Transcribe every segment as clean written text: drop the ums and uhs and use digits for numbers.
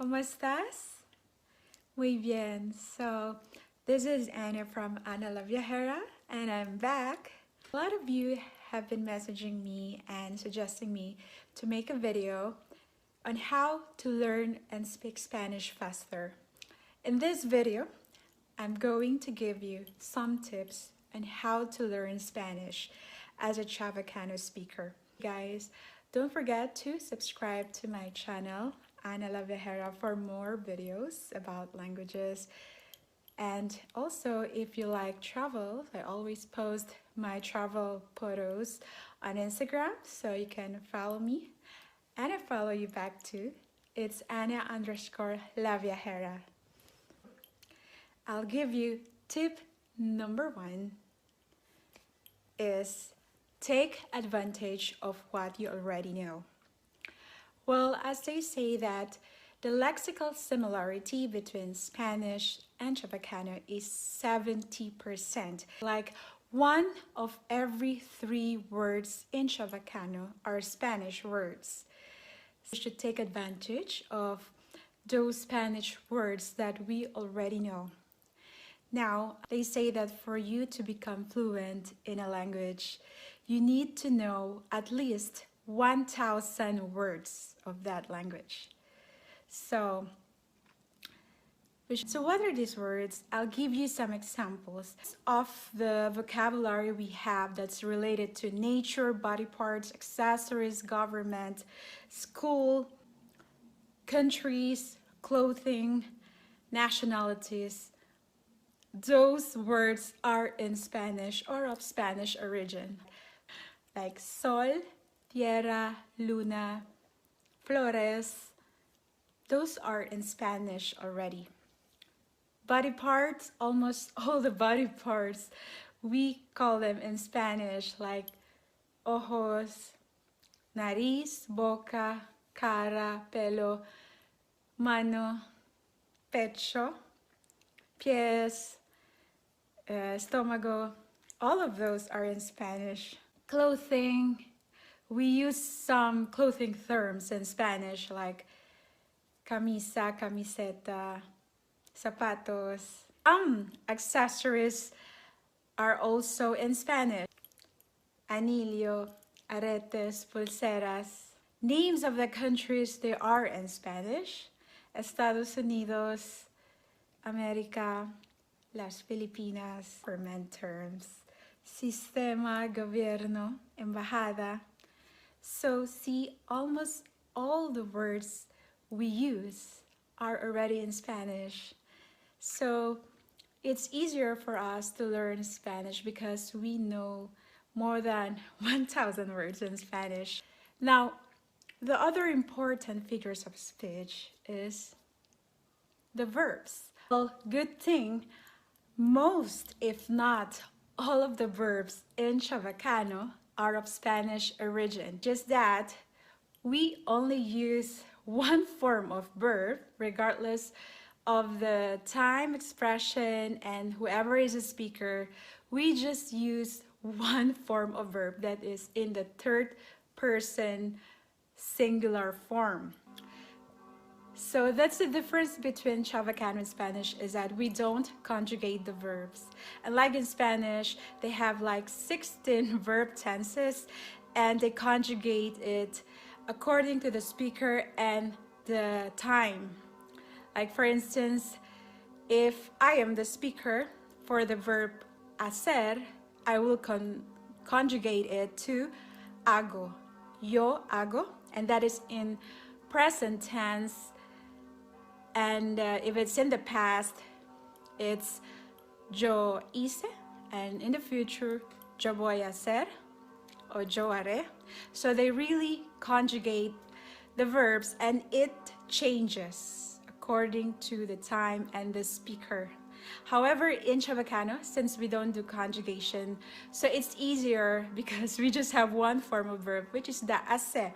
¿Cómo estás? Muy bien. So, this is Anna from Anna La Viajera, and I'm back. A lot of you have been messaging me and suggesting me to make a video on how to learn and speak Spanish faster. In this video, I'm going to give you some tips on how to learn Spanish as a Chavacano speaker. Guys, don't forget to subscribe to my channel, Anna La Viajera, for more videos about languages. And also, if you like travel, I always post my travel photos on Instagram, so you can follow me. And I follow you back too. It's Anna_La Viajera. I'll give you tip number 1 is take advantage of what you already know. Well, as they say that the lexical similarity between Spanish and Chavacano is 70%. Like 1 of every 3 words in Chavacano are Spanish words. So you should take advantage of those Spanish words that we already know. Now, they say that for you to become fluent in a language, you need to know at least 1,000 words of that language. So what are these words? I'll give you some examples of the vocabulary we have that's related to nature, body parts, accessories, government, school, countries, clothing, nationalities. Those words are in Spanish or of Spanish origin, like sol, tierra, luna, flores. Those are in Spanish already. Body parts, almost all the body parts, we call them in Spanish, like ojos, nariz, boca, cara, pelo, mano, pecho, pies, estómago. All of those are in Spanish. Clothing, we use some clothing terms in Spanish like camisa, camiseta, zapatos. Accessories are also in Spanish. Anillo, aretes, pulseras. Names of the countries, they are in Spanish. Estados Unidos, America, las Filipinas, for men terms. Sistema, gobierno, embajada. So see, almost all the words we use are already in Spanish. So it's easier for us to learn Spanish because we know more than 1,000 words in Spanish. Now, the other important figures of speech is the verbs. Well, good thing, most, if not all of the verbs in Chavacano are of Spanish origin. Just that we only use one form of verb regardless of the time, expression, and whoever is a speaker. We just use one form of verb that is in the third person singular form. So that's the difference between Chavacano and Spanish, is that we don't conjugate the verbs. And like in Spanish, they have like 16 verb tenses and they conjugate it according to the speaker and the time. Like for instance, if I am the speaker for the verb hacer, I will conjugate it to hago. Yo hago, and that is in present tense. And if it's in the past, it's yo hice, and in the future, yo voy a hacer, or yo haré. So they really conjugate the verbs and it changes according to the time and the speaker. However, in Chavacano, since we don't do conjugation, so it's easier because we just have one form of verb, which is the hace.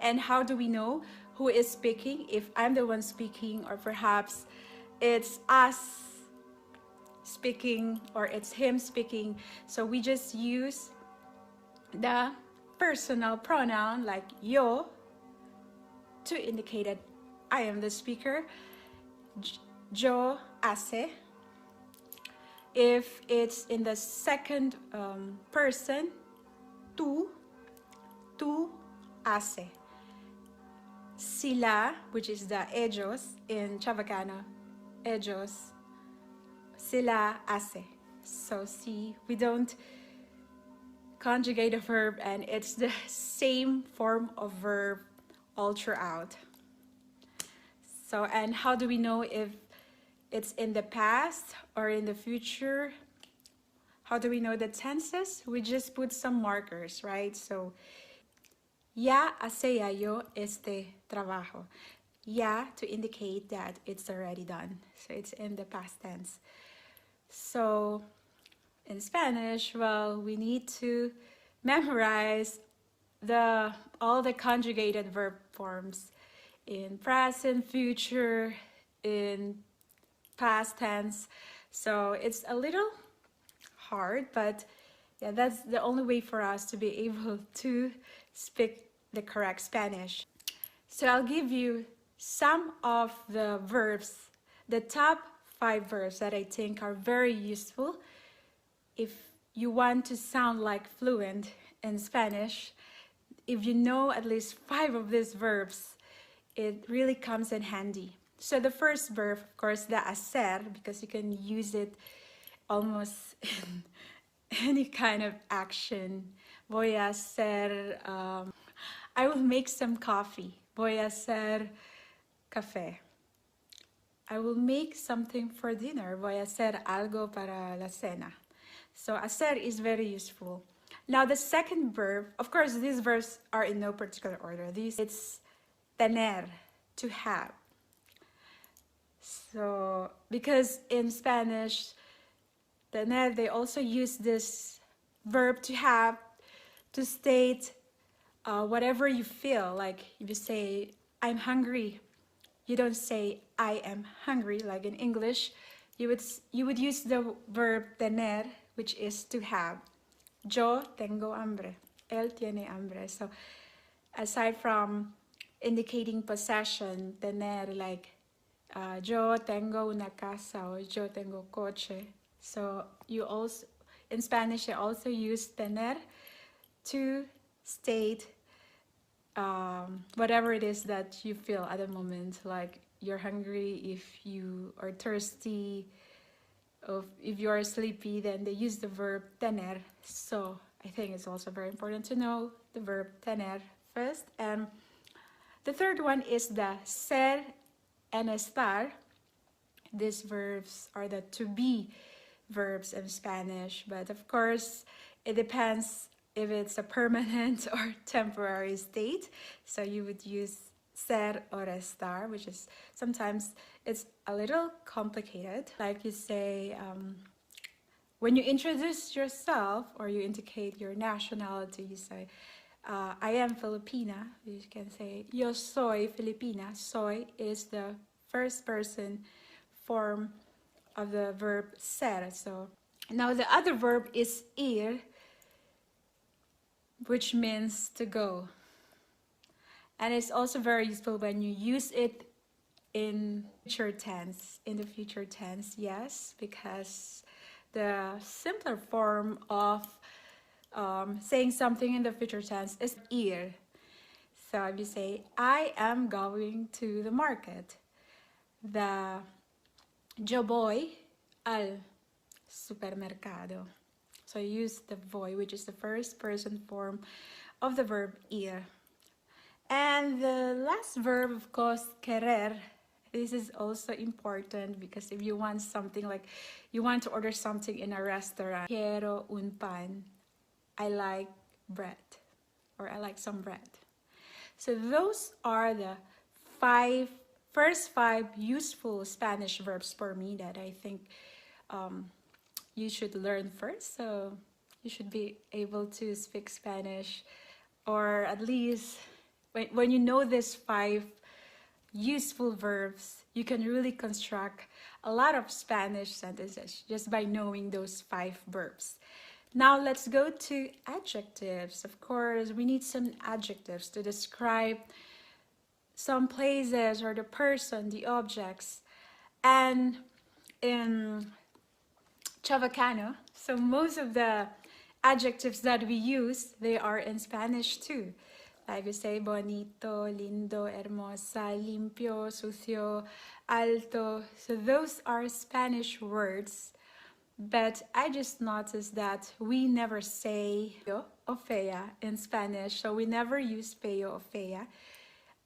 And how do we know who is speaking? If I'm the one speaking, or perhaps it's us speaking, or it's him speaking. So we just use the personal pronoun like yo to indicate that I am the speaker. Yo hace. If it's in the second person, tú hace. Sila, which is the ellos in Chavacano, ellos, sila hace. So see, we don't conjugate a verb, and it's the same form of verb all throughout. So, and how do we know if it's in the past or in the future? How do we know the tenses? We just put some markers, right? So, ya hacía yo este trabajo. Ya to indicate that it's already done. So it's in the past tense. So in Spanish, well, we need to memorize all the conjugated verb forms in present, future, in past tense. So it's a little hard, but yeah, that's the only way for us to be able to speak the correct Spanish. So I'll give you some of the verbs, the top 5 verbs that I think are very useful if you want to sound like fluent in Spanish. If you know at least 5 of these verbs, it really comes in handy. So the first verb, of course, the hacer, because you can use it almost in any kind of action. Voy a hacer, I will make some coffee. Voy a hacer café. I will make something for dinner. Voy a hacer algo para la cena. So hacer is very useful. Now the second verb, of course, these verbs are in no particular order. It's tener, to have. So because in Spanish, tener, they also use this verb to have to state whatever you feel. Like if you say, I'm hungry, you don't say, I am hungry, like in English. You would use the verb tener, which is to have. Yo tengo hambre. Él tiene hambre. So aside from indicating possession, tener, like yo tengo una casa or yo tengo coche. So you also, in Spanish, they also use tener to state whatever it is that you feel at the moment, like you're hungry, if you are thirsty, if you are sleepy, then they use the verb tener. So I think it's also very important to know the verb tener first. And the third one is the ser and estar. These verbs are the to be verbs in Spanish, but of course it depends if it's a permanent or temporary state. So you would use ser or estar, which is sometimes it's a little complicated. Like you say, when you introduce yourself or you indicate your nationality, you say, I am Filipina. You can say, yo soy Filipina. Soy is the first person form of the verb ser. So now the other verb is ir, which means to go. And it's also very useful when you use it in future tense. In the future tense, yes, because the simpler form of saying something in the future tense is ir. So if you say, I am going to the market. Yo voy al supermercado. So you use the voy, which is the first person form of the verb ir. And the last verb, of course, querer. This is also important because if you want something, like you want to order something in a restaurant, quiero un pan. I like bread, or I like some bread. So those are the first five useful Spanish verbs for me that I think you should learn first. So you should be able to speak Spanish, or at least when you know these 5 useful verbs, you can really construct a lot of Spanish sentences just by knowing those 5 verbs. Now let's go to adjectives. Of course, we need some adjectives to describe some places or the person, the objects. And in Chavacano, so most of the adjectives that we use, they are in Spanish too. Like we say bonito, lindo, hermosa, limpio, sucio, alto. So those are Spanish words. But I just noticed that we never say feo or fea in Spanish. So we never use feo or fea.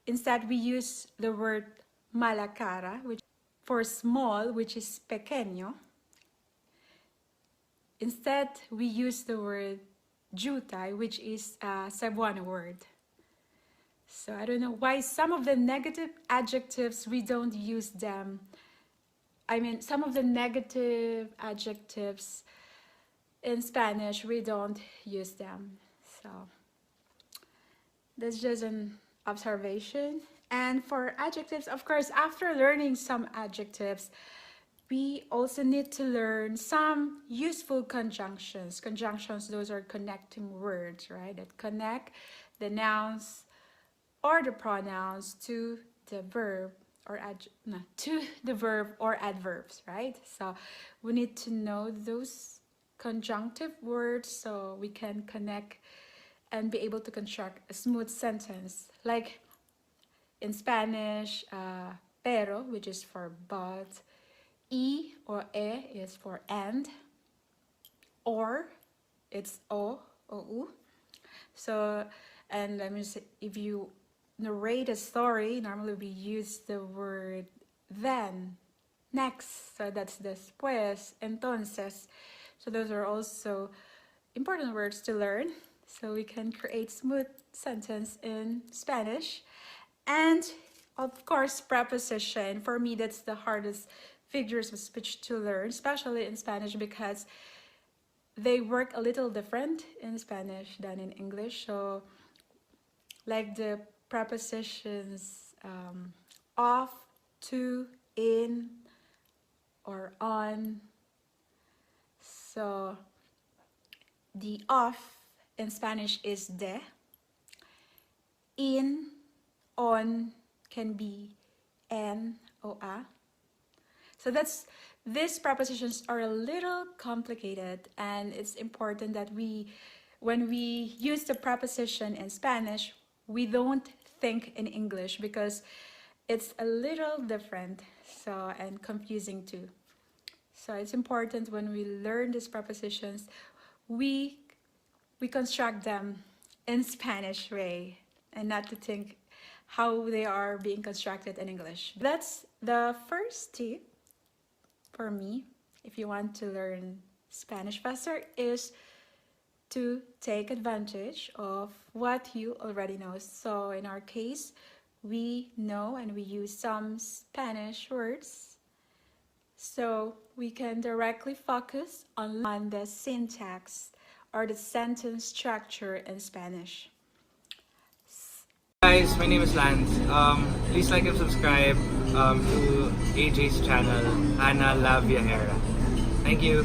Instead, we use the word mala cara, which for small, which is pequeño. Instead, we use the word jutay, which is a Cebuano word. So I don't know why some of the negative adjectives, we don't use them. I mean, some of the negative adjectives in Spanish, we don't use them. So that's just an observation. And for adjectives, of course, after learning some adjectives, we also need to learn some useful conjunctions. Conjunctions, those are connecting words, right? That connect the nouns or the pronouns to the verb or adverbs, right? So we need to know those conjunctive words so we can connect and be able to construct a smooth sentence. Like in Spanish, pero, which is for but, y or e is for and, or it's o or u. So, and let me say, if you narrate a story, normally we use the word then, next, so that's después, entonces. So those are also important words to learn so we can create smooth sentence in Spanish. And of course, preposition. For me, that's the hardest figures of speech to learn, especially in Spanish, because they work a little different in Spanish than in English. So like the prepositions off, to, in, or on. So the off in Spanish is de. In, on can be en or a. So these prepositions are a little complicated, and it's important that when we use the preposition in Spanish, we don't think in English because it's a little different, so, and confusing too. So it's important when we learn these prepositions, we construct them in Spanish way and not to think how they are being constructed in English. That's the first tip for me, if you want to learn Spanish faster, is to take advantage of what you already know. So in our case, we know and we use some Spanish words, so we can directly focus on the syntax or the sentence structure in Spanish. Guys, my name is Lance. Please like and subscribe to AJ's channel, Anna La Viajera. Thank you.